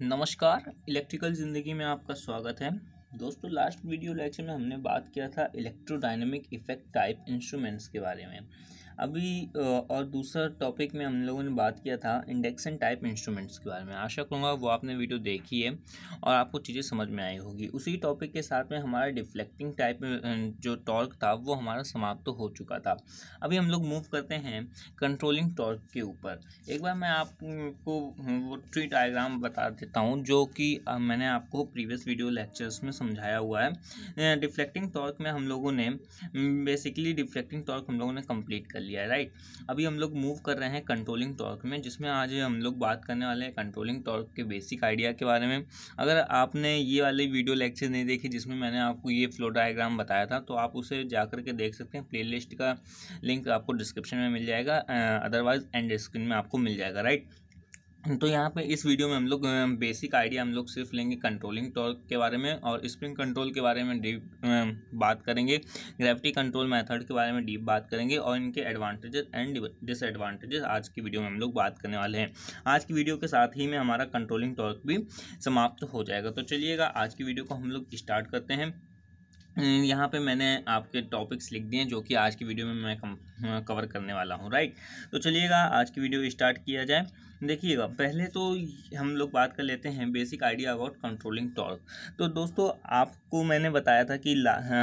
नमस्कार। इलेक्ट्रिकल ज़िंदगी में आपका स्वागत है। दोस्तों, लास्ट वीडियो लेक्चर में हमने बात किया था इलेक्ट्रोडायनेमिक इफ़ेक्ट टाइप इंस्ट्रूमेंट्स के बारे में। अभी और दूसरा टॉपिक में हम लोगों ने बात किया था इंडक्शन टाइप इंस्ट्रूमेंट्स के बारे में। आशा करूँगा वो आपने वीडियो देखी है और आपको चीज़ें समझ में आई होगी। उसी टॉपिक के साथ में हमारा डिफ्लेक्टिंग टाइप जो टॉर्क था वो हमारा समाप्त तो हो चुका था। अभी हम लोग मूव करते हैं कंट्रोलिंग टॉर्क के ऊपर। एक बार मैं आपको वो ट्री डायग्राम बता देता हूँ जो कि मैंने आपको प्रीवियस वीडियो लेक्चर्स में समझाया हुआ है। डिफ्लेक्टिंग टॉर्क में हम लोगों ने बेसिकली डिफ्लेक्टिंग टॉर्क हम लोगों ने कंप्लीट कर लिया है, राइट। अभी हम लोग मूव कर रहे हैं कंट्रोलिंग टॉर्क में, जिसमें आज हम लोग बात करने वाले हैं कंट्रोलिंग टॉर्क के बेसिक आइडिया के बारे में। अगर आपने ये वाले वीडियो लेक्चर नहीं देखे जिसमें मैंने आपको ये फ्लो डायग्राम बताया था, तो आप उसे जा कर के देख सकते हैं। प्लेलिस्ट का लिंक आपको डिस्क्रिप्शन में मिल जाएगा, अदरवाइज एंड स्क्रीन में आपको मिल जाएगा, राइट। तो यहाँ पे इस वीडियो में हम लोग बेसिक आइडिया हम लोग सिर्फ लेंगे कंट्रोलिंग टॉर्क के बारे में, और स्प्रिंग कंट्रोल के बारे में डीप बात करेंगे। ग्रेविटी कंट्रोल मेथड के बारे में डीप बात करेंगे, और इनके एडवांटेजेस एंड डिसएडवांटेजेस आज की वीडियो में हम लोग बात करने वाले हैं। आज की वीडियो के साथ ही में हमारा कंट्रोलिंग टॉर्क भी समाप्त हो जाएगा। तो चलिएगा आज की वीडियो को हम लोग स्टार्ट करते हैं। यहाँ पे मैंने आपके टॉपिक्स लिख दिए जो कि आज की वीडियो में मैं कवर करने वाला हूँ, राइट। तो चलिएगा आज की वीडियो स्टार्ट किया जाए। देखिएगा, पहले तो हम लोग बात कर लेते हैं basic idea about controlling torque. तो दोस्तों, आपको मैंने बताया था कि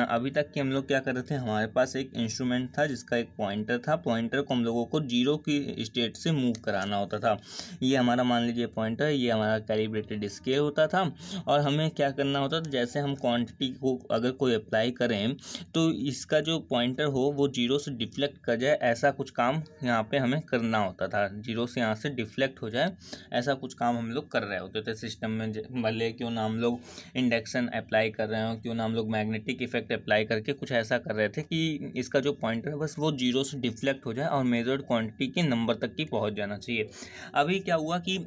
अभी तक कि हम लोग क्या कर रहे थे, हमारे पास एक इंस्ट्रूमेंट था जिसका एक पॉइंटर था। पॉइंटर को हम लोगों को जीरो की स्टेट से मूव कराना होता था। ये हमारा मान लीजिए पॉइंटर, ये हमारा कैलिब्रेटेड स्केल होता था, और हमें क्या करना होता था, जैसे हम क्वांटिटी को अगर कोई अप्लाई करें तो इसका जो पॉइंटर हो वो जीरो से डिफ्लेक्ट कर जाए, ऐसा कुछ काम यहाँ पे हमें करना होता था। जीरो से यहाँ से डिफ्लेक्ट हो जाए, ऐसा कुछ काम हम लोग कर रहे होते थे सिस्टम में। भले क्यों ना हम लोग इंडक्शन अप्लाई कर रहे हो, क्यों ना हम लोग मैग्नेटिक इफेक्ट अप्लाई करके कुछ ऐसा कर रहे थे कि इसका जो पॉइंटर है बस वो जीरो से डिफ्लेक्ट हो जाए और मेजर्ड क्वांटिटी के नंबर तक की पहुँच जाना चाहिए। अभी क्या हुआ कि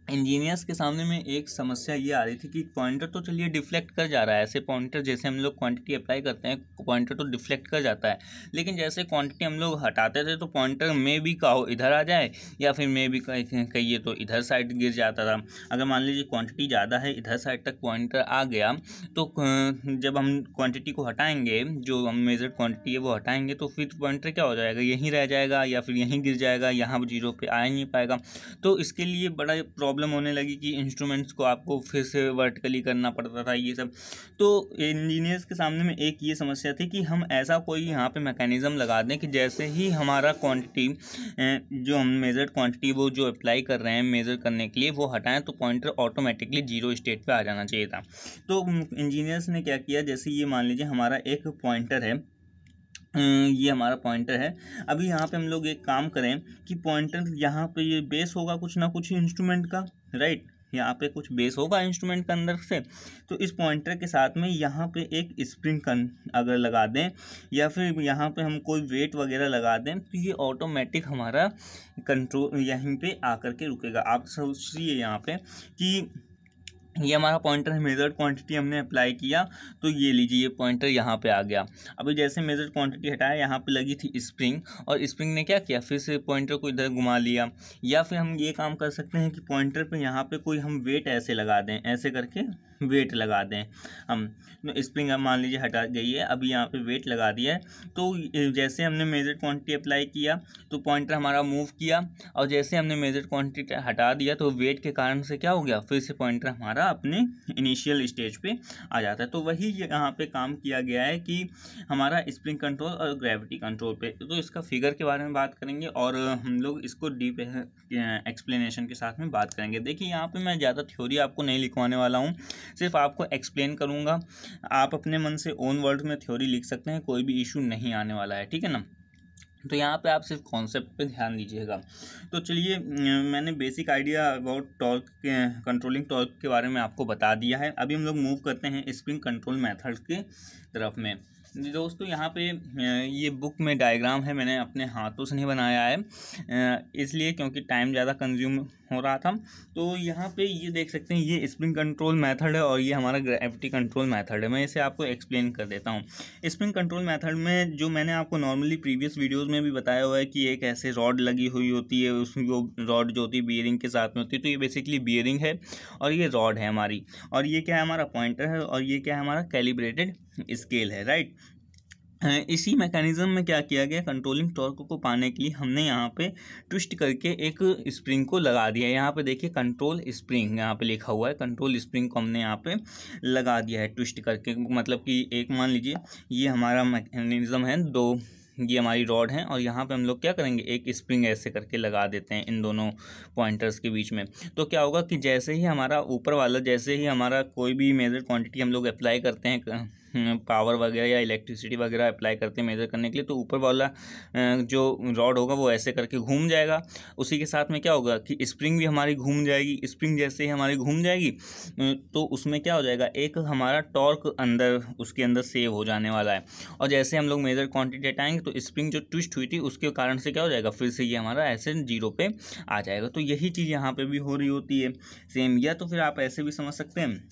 इंजीनियर्स के सामने में एक समस्या ये आ रही थी कि पॉइंटर तो चलिए डिफ्लेक्ट कर जा रहा है, ऐसे पॉइंटर जैसे हम लोग क्वांटिटी अप्लाई करते हैं पॉइंटर तो डिफ्लेक्ट कर जाता है, लेकिन जैसे क्वांटिटी हम लोग हटाते थे तो पॉइंटर में भी कहो इधर आ जाए, या फिर में भी कहिए तो इधर साइड गिर जाता था। अगर मान लीजिए क्वांटिटी ज़्यादा है, इधर साइड तक पॉइंटर आ गया, तो जब हम क्वांटिटी को हटाएंगे, जो हम मेजर्ड क्वांटिटी है वो हटाएंगे, तो फिर पॉइंटर क्या हो जाएगा, यहीं रह जाएगा या फिर यहीं गिर जाएगा, यहाँ जीरो पे आ ही नहीं पाएगा। तो इसके लिए बड़ा प्रॉब्लम होने लगी कि इंस्ट्रूमेंट्स को आपको फिर से वर्टिकली करना पड़ता था, ये सब। तो इंजीनियर्स के सामने में एक ये समस्या थी कि हम ऐसा कोई यहाँ पे मैकेनिज़्म लगा दें कि जैसे ही हमारा क्वांटिटी जो हम मेजर्ड क्वांटिटी वो जो अप्लाई कर रहे हैं मेज़र करने के लिए वो हटाएं, तो पॉइंटर ऑटोमेटिकली जीरो स्टेट पे आ जाना चाहिए था। तो इंजीनियर्स ने क्या किया, जैसे ये मान लीजिए हमारा एक पॉइंटर है, ये हमारा पॉइंटर है। अभी यहाँ पे हम लोग एक काम करें कि पॉइंटर यहाँ पे ये बेस होगा कुछ ना कुछ इंस्ट्रूमेंट का, राइट। यहाँ पे कुछ बेस होगा इंस्ट्रूमेंट के अंदर से, तो इस पॉइंटर के साथ में यहाँ पे एक स्प्रिंग अगर लगा दें, या फिर यहाँ पे हम कोई वेट वगैरह लगा दें, तो ये ऑटोमेटिक हमारा कंट्रोल यहीं पे आकर के रुकेगा। आप सोचिए यहाँ पे कि ये हमारा पॉइंटर है, मेजर्ड क्वांटिटी हमने अप्लाई किया, तो ये लीजिए ये पॉइंटर यहाँ पे आ गया। अभी जैसे मेजर्ड क्वांटिटी हटाया, यहाँ पे लगी थी स्प्रिंग, और स्प्रिंग ने क्या किया, फिर से पॉइंटर को इधर घुमा लिया। या फिर हम ये काम कर सकते हैं कि पॉइंटर पे यहाँ पे कोई हम वेट ऐसे लगा दें, ऐसे करके वेट लगा दें हम। स्प्रिंग अब मान लीजिए हटा गई है, अभी यहाँ पे वेट लगा दिया है, तो जैसे हमने मेजर्ड क्वांटिटी अप्लाई किया तो पॉइंटर हमारा मूव किया, और जैसे हमने मेजर्ड क्वांटिटी हटा दिया तो वेट के कारण से क्या हो गया, फिर से पॉइंटर हमारा अपने इनिशियल स्टेज पे आ जाता है। तो वही यहाँ पे काम किया गया है कि हमारा स्प्रिंग कंट्रोल और ग्रेविटी कंट्रोल पे। तो इसका फिगर के बारे में बात करेंगे और हम लोग इसको डीप एक्सप्लेनेशन के साथ में बात करेंगे। देखिए, यहाँ पे मैं ज़्यादा थ्योरी आपको नहीं लिखवाने वाला हूँ, सिर्फ आपको एक्सप्लेन करूँगा। आप अपने मन से ओन वर्ड में थ्योरी लिख सकते हैं, कोई भी इशू नहीं आने वाला है, ठीक है ना। तो यहाँ पे आप सिर्फ कॉन्सेप्ट पे ध्यान दीजिएगा। तो चलिए, मैंने basic idea about torque controlling torque के बारे में आपको बता दिया है। अभी हम लोग मूव करते हैं स्प्रिंग कंट्रोल मेथड के तरफ में। दोस्तों यहाँ पे ये बुक में डायग्राम है, मैंने अपने हाथों से नहीं बनाया है इसलिए, क्योंकि टाइम ज़्यादा कंज्यूम हो रहा था। तो यहाँ पे ये देख सकते हैं, ये स्प्रिंग कंट्रोल मेथड है और ये हमारा ग्रेविटी कंट्रोल मेथड है। मैं इसे आपको एक्सप्लेन कर देता हूँ। स्प्रिंग कंट्रोल मेथड में जो मैंने आपको नॉर्मली प्रीवियस वीडियोज़ में भी बताया हुआ है कि एक ऐसे रॉड लगी हुई होती है, उसमें वो रॉड जो होती है बियरिंग के साथ में होती है। तो ये बेसिकली बियरिंग है और ये रॉड है हमारी, और ये क्या है, हमारा पॉइंटर है, और ये क्या है, हमारा कैलिब्रेटेड स्केल है, राइट। इसी मैकेनिज्म में क्या किया गया, कंट्रोलिंग टॉर्क को पाने के लिए हमने यहाँ पे ट्विस्ट करके एक स्प्रिंग को लगा दिया है। यहाँ पे देखिए कंट्रोल स्प्रिंग यहाँ पे लिखा हुआ है, कंट्रोल स्प्रिंग को हमने यहाँ पे लगा दिया है ट्विस्ट करके। मतलब कि एक मान लीजिए ये हमारा मैकेनिज्म है, दो ये हमारी रॉड है, और यहाँ पे हम लोग क्या करेंगे, एक स्प्रिंग ऐसे करके लगा देते हैं इन दोनों पॉइंटर्स के बीच में। तो क्या होगा कि जैसे ही हमारा ऊपर वाला, जैसे ही हमारा कोई भी मेजर क्वांटिटी हम लोग अप्लाई करते हैं, पावर वगैरह या इलेक्ट्रिसिटी वगैरह अप्लाई करते हैं मेज़र करने के लिए, तो ऊपर वाला जो रॉड होगा वो ऐसे करके घूम जाएगा। उसी के साथ में क्या होगा कि स्प्रिंग भी हमारी घूम जाएगी। स्प्रिंग जैसे ही हमारी घूम जाएगी तो उसमें क्या हो जाएगा, एक हमारा टॉर्क अंदर उसके अंदर सेव हो जाने वाला है। और जैसे हम लोग मेजर क्वांटिटी हटाएंगे तो स्प्रिंग जो ट्विस्ट हुई थी उसके कारण से क्या हो जाएगा, फिर से ये हमारा ऐसे 0 पे आ जाएगा। तो यही चीज़ यहाँ पे भी हो रही होती है सेम। या तो फिर आप ऐसे भी समझ सकते हैं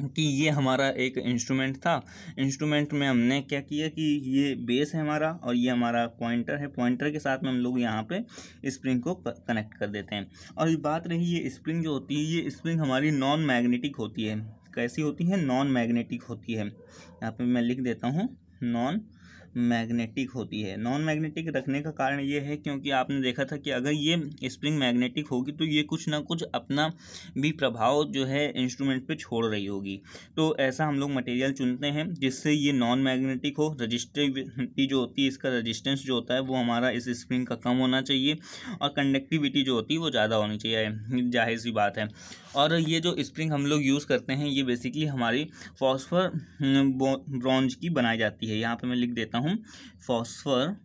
कि ये हमारा एक इंस्ट्रूमेंट था, इंस्ट्रूमेंट में हमने क्या किया कि ये बेस है हमारा और ये हमारा पॉइंटर है, पॉइंटर के साथ में हम लोग यहाँ पे स्प्रिंग को कनेक्ट कर देते हैं। और ये बात रही ये स्प्रिंग जो होती है, ये स्प्रिंग हमारी नॉन मैग्नेटिक होती है। कैसी होती है, नॉन मैग्नेटिक होती है। यहाँ पे मैं लिख देता हूँ, नॉन मैग्नेटिक होती है। नॉन मैग्नेटिक रखने का कारण ये है क्योंकि आपने देखा था कि अगर ये स्प्रिंग मैग्नेटिक होगी तो ये कुछ ना कुछ अपना भी प्रभाव जो है इंस्ट्रूमेंट पे छोड़ रही होगी। तो ऐसा हम लोग मटेरियल चुनते हैं जिससे ये नॉन मैग्नेटिक हो। रजिस्टिविटी जो होती है, इसका रेजिस्टेंस जो होता है वो हमारा इस स्प्रिंग का कम होना चाहिए, और कंडक्टिविटी जो होती है वो ज़्यादा होनी चाहिए, जाहिर सी बात है। और ये जो स्प्रिंग हम लोग यूज़ करते हैं ये बेसिकली हमारी फॉस्फर ब्रॉन्ज की बनाई जाती है। यहाँ पे मैं लिख देता हूँ, फॉस्फर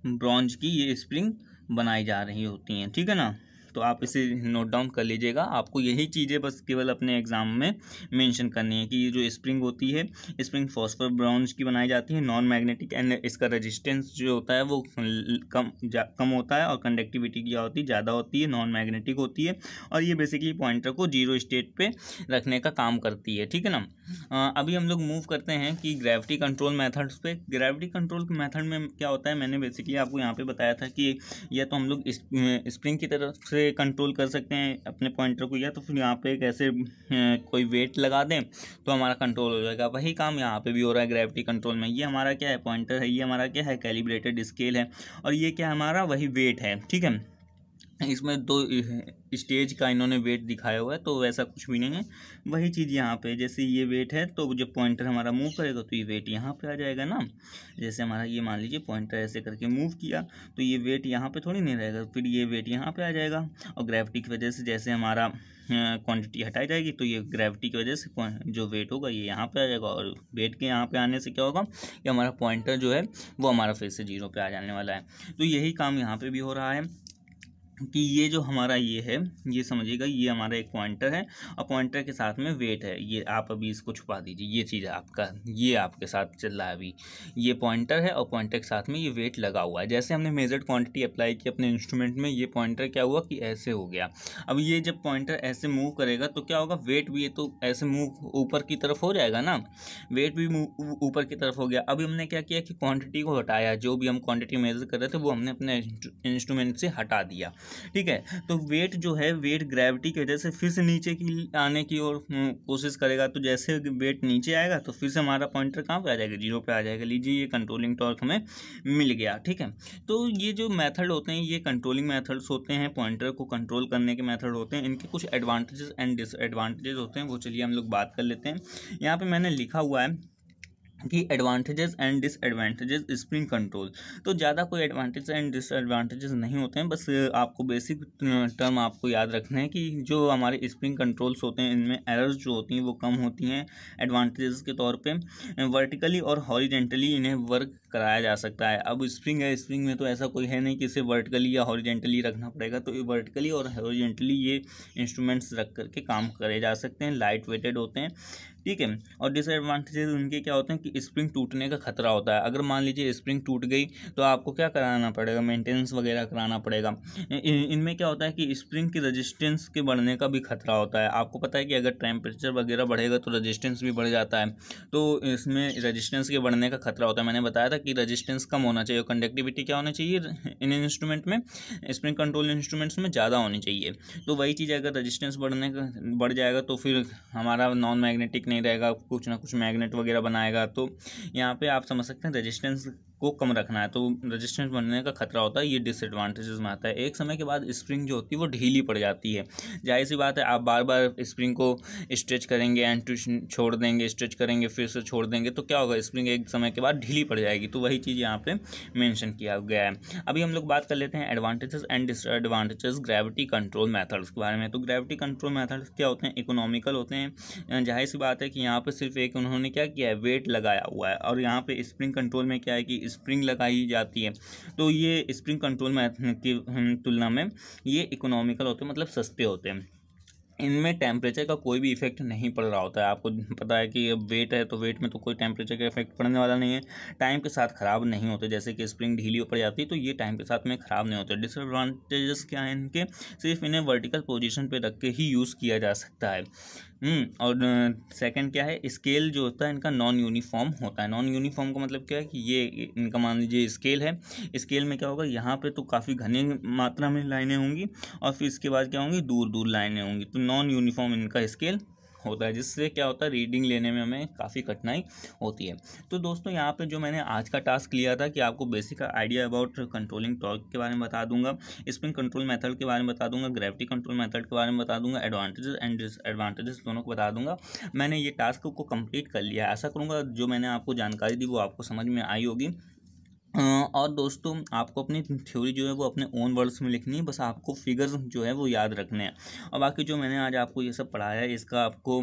ब्रॉन्ज की ये स्प्रिंग बनाई जा रही होती हैं, ठीक है ना। तो आप इसे नोट डाउन कर लीजिएगा। आपको यही चीज़ें बस केवल अपने एग्जाम में मेंशन करनी है कि ये जो स्प्रिंग होती है, स्प्रिंग फॉस्फर ब्रॉन्ज की बनाई जाती है, नॉन मैग्नेटिक, एंड इसका रेजिस्टेंस जो होता है वो कम होता है, और कंडक्टिविटी क्या होती है, ज़्यादा होती है, नॉन मैग्नेटिक होती है। और ये बेसिकली पॉइंटर को 0 स्टेट पे रखने का काम करती है, ठीक है ना। अभी हम लोग मूव करते हैं कि ग्रेविटी कंट्रोल मेथड्स पे। ग्रेविटी कंट्रोल मेथड में क्या होता है, मैंने बेसिकली आपको यहाँ पे बताया था कि या तो हम लोग स्प्रिंग की तरफ से कंट्रोल कर सकते हैं अपने पॉइंटर को, या तो फिर यहाँ पे एक ऐसे कोई वेट लगा दें तो हमारा कंट्रोल हो जाएगा। वही काम यहाँ पे भी हो रहा है ग्रेविटी कंट्रोल में। ये हमारा क्या है, पॉइंटर है, ये हमारा क्या है, कैलिब्रेटेड स्केल है, और ये क्या हमारा वही वेट है, ठीक है। इसमें 2 स्टेज का इन्होंने वेट दिखाया हुआ है, तो वैसा कुछ भी नहीं है। वही चीज़ यहाँ पे, जैसे ये वेट है तो जब पॉइंटर हमारा मूव करेगा तो ये वेट यहाँ पे आ जाएगा ना। जैसे हमारा ये मान लीजिए पॉइंटर ऐसे करके मूव किया तो ये वेट यहाँ पे थोड़ी नहीं रहेगा, फिर ये वेट यहाँ पे आ जाएगा। और ग्रेविटी की वजह से जैसे हमारा क्वांटिटी हटाई जाएगी तो ये ग्रेविटी की वजह से जो वेट होगा ये यहाँ पे आ जाएगा, और वेट के यहाँ पे आने से क्या होगा कि हमारा पॉइंटर जो है वो हमारा फिर से 0 पे आ जाने वाला है। तो यही काम यहाँ पे भी हो रहा है कि ये जो हमारा ये है, ये समझिएगा, ये हमारा एक पॉइंटर है और पॉइंटर के साथ में वेट है। ये आप अभी इसको छुपा दीजिए, ये चीज़ आपका, ये आपके साथ चल रहा है अभी। ये पॉइंटर है और पॉइंटर के साथ में ये वेट लगा हुआ है। जैसे हमने मेजर्ड क्वांटिटी अप्लाई की अपने इंस्ट्रूमेंट में, ये पॉइंटर क्या हुआ कि ऐसे हो गया। अब ये जब पॉइंटर ऐसे मूव करेगा तो क्या होगा, वेट भी ये तो ऐसे मूव ऊपर की तरफ हो जाएगा ना, वेट भी ऊपर की तरफ हो गया। अभी हमने क्या किया कि क्वांटिटी को हटाया, जो भी हम क्वांटिटी मेजर कर रहे थे वो हमने अपने इंस्ट्रूमेंट से हटा दिया, ठीक है। तो वेट जो है, वेट ग्रेविटी की वजह से फिर से नीचे की आने की ओर कोशिश करेगा। तो जैसे वेट नीचे आएगा तो फिर से हमारा पॉइंटर कहाँ पे आ जाएगा, 0 पे आ जाएगा। लीजिए ये कंट्रोलिंग टॉर्क हमें मिल गया, ठीक है। तो ये जो मेथड होते हैं ये कंट्रोलिंग मेथड्स होते हैं, पॉइंटर को कंट्रोल करने के मेथड होते हैं। इनके कुछ एडवांटेजेस एंड डिसएडवांटेजेस होते हैं, वो चलिए हम लोग बात कर लेते हैं। यहाँ पे मैंने लिखा हुआ है कि advantages and disadvantages spring control. तो ज़्यादा कोई एडवांटेज एंड डिसएडवांटेजेस नहीं होते हैं, बस आपको बेसिक टर्म आपको याद रखना है कि जो हमारे स्प्रिंग कंट्रोल्स होते हैं इनमें एरर्स जो होती हैं वो कम होती हैं। एडवांटेजेस के तौर पे वर्टिकली और हॉरिजेंटली इन्हें वर्क कराया जा सकता है। अब स्प्रिंग है, स्प्रिंग में तो ऐसा कोई है नहीं कि इसे वर्टिकली या हॉरिजेंटली रखना पड़ेगा, तो ये वर्टिकली और हॉरिजेंटली ये इंस्ट्रूमेंट्स रख करके काम करे जा सकते हैं, लाइट वेटेड होते हैं, ठीक है। और डिसएडवांटेजेस उनके क्या होते हैं कि स्प्रिंग टूटने का खतरा होता है। अगर मान लीजिए स्प्रिंग टूट गई तो आपको क्या कराना पड़ेगा, मेंटेनेंस वगैरह कराना पड़ेगा। इनमें क्या होता है कि स्प्रिंग की रेजिस्टेंस के बढ़ने का भी खतरा होता है। आपको पता है कि अगर टेम्परेचर वगैरह बढ़ेगा तो रेजिस्टेंस भी बढ़ जाता है, तो इसमें रेजिस्टेंस के बढ़ने का खतरा होता है। मैंने बताया था कि रेजिस्टेंस कम होना चाहिए, कंडक्टिविटी क्या होनी चाहिए इन इंस्ट्रूमेंट में, स्प्रिंग कंट्रोल इंस्ट्रूमेंट्स में ज़्यादा होनी चाहिए। तो वही चीज़ अगर रेजिस्टेंस बढ़ जाएगा तो फिर हमारा नॉन मैग्नेटिक नहीं रहेगा, कुछ ना कुछ मैग्नेट वगैरह बनाएगा। तो यहाँ पे आप समझ सकते हैं रेजिस्टेंस को कम रखना है, तो रेजिस्टेंस बनने का खतरा होता है, ये डिसएडवांटेजेस में आता है। एक समय के बाद स्प्रिंग जो होती है वो ढीली पड़ जाती है। जाहिर सी बात है, आप बार बार स्प्रिंग को स्ट्रेच करेंगे एंड छोड़ देंगे, स्ट्रेच करेंगे फिर से छोड़ देंगे, तो क्या होगा, स्प्रिंग एक समय के बाद ढीली पड़ जाएगी। तो वही चीज़ यहाँ पे मेंशन किया गया है। अभी हम लोग बात कर लेते हैं advantages and disadvantages gravity control methods के बारे में। तो ग्रेविटी कंट्रोल मेथड्स क्या होते हैं, इकोनॉमिकल होते हैं। जाहिर सी बात है कि यहाँ पे सिर्फ एक उन्होंने क्या किया है, वेट लगाया हुआ है। और यहाँ पे स्प्रिंग कंट्रोल में क्या है कि स्प्रिंग लगाई जाती है, तो ये स्प्रिंग कंट्रोल मेथड की तुलना में ये इकोनॉमिकल होते हैं, मतलब सस्ते होते हैं। इनमें टेम्परेचर का कोई भी इफेक्ट नहीं पड़ रहा होता है। आपको पता है कि अब वेट है तो वेट में तो कोई टेम्परेचर का इफेक्ट पड़ने वाला नहीं है, टाइम के साथ ख़राब नहीं होते। जैसे कि स्प्रिंग ढीली पड़ जाती है तो ये टाइम के साथ में ख़राब नहीं होते। डिसएडवांटेजेस क्या है इनके, सिर्फ इन्हें वर्टिकल पोजीशन पे रख के ही यूज़ किया जा सकता है। और सेकंड क्या है, स्केल जो होता है इनका नॉन यूनिफॉर्म होता है। नॉन यूनिफॉर्म का मतलब क्या है कि ये इनका मान लीजिए स्केल है, स्केल में क्या होगा, यहाँ पे तो काफ़ी घनी मात्रा में लाइनें होंगी और फिर इसके बाद क्या होंगी, दूर दूर लाइनें होंगी। तो नॉन यूनिफॉर्म इनका स्केल होता है, जिससे क्या होता है, रीडिंग लेने में हमें काफ़ी कठिनाई होती है। तो दोस्तों यहाँ पे जो मैंने आज का टास्क लिया था कि आपको basic idea about controlling torque के बारे में बता दूंगा, स्प्रिंग कंट्रोल मेथड के बारे में बता दूंगा, ग्रेविटी कंट्रोल मेथड के बारे में बता दूंगा, एडवांटेजेस एंड डिसएडवांटेजेस दोनों को बता दूंगा। मैंने ये टास्क को कंप्लीट कर लिया है। आशा करूँगा जो मैंने आपको जानकारी दी वो आपको समझ में आई होगी। और दोस्तों आपको अपनी थ्योरी जो है वो अपने ओन वर्ड्स में लिखनी है, बस आपको फिगर्स जो है वो याद रखने हैं। और बाकी जो मैंने आज आपको ये सब पढ़ाया है इसका आपको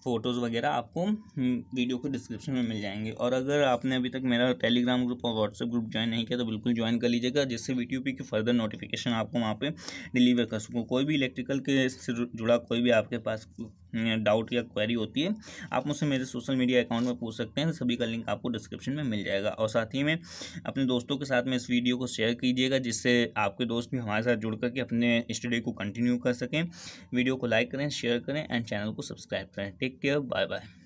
फ़ोटोज़ वगैरह आपको वीडियो के डिस्क्रिप्शन में मिल जाएंगे। और अगर आपने अभी तक मेरा टेलीग्राम ग्रुप और व्हाट्सएप ग्रुप ज्वाइन नहीं किया तो बिल्कुल ज्वाइन कर लीजिएगा, जिससे वीटीयूपी की फर्दर नोटिफिकेशन आपको वहाँ पर डिलीवर कर सकूँ। कोई भी इलेक्ट्रिकल के से जुड़ा कोई भी आपके पास डाउट या क्वेरी होती है, आप मुझसे मेरे सोशल मीडिया अकाउंट में पूछ सकते हैं, सभी का लिंक आपको डिस्क्रिप्शन में मिल जाएगा। और साथ ही में अपने दोस्तों के साथ में इस वीडियो को शेयर कीजिएगा, जिससे आपके दोस्त भी हमारे साथ जुड़ करके अपने स्टडी को कंटिन्यू कर सकें। वीडियो को लाइक करें, शेयर करें एंड चैनल को सब्सक्राइब करें। Take care, bye bye.